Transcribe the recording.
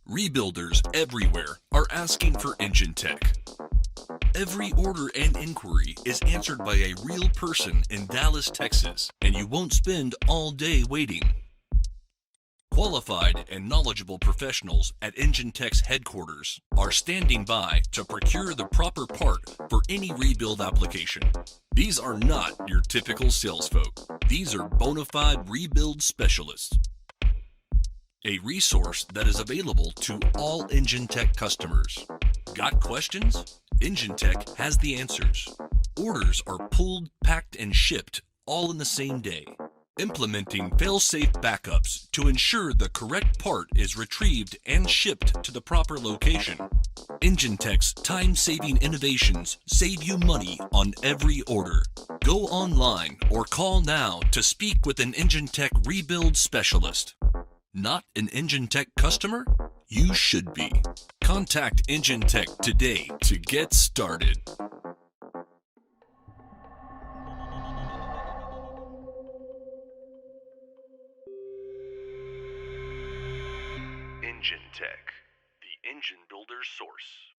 Rebuilders everywhere are asking for Enginetech. Every order and inquiry is answered by a real person in Dallas, Texas, and you won't spend all day waiting. Qualified and knowledgeable professionals at Enginetech's headquarters are standing by to procure the proper part for any rebuild application. These are not your typical sales folk. These are bona fide rebuild specialists. A resource that is available to all Enginetech customers. Got questions? Enginetech has the answers. Orders are pulled, packed, and shipped all in the same day. Implementing fail-safe backups to ensure the correct part is retrieved and shipped to the proper location. Enginetech's time-saving innovations save you money on every order. Go online or call now to speak with an Enginetech rebuild specialist. Not an Enginetech customer? You should be. Contact Enginetech today to get started. Enginetech, the engine builder's source.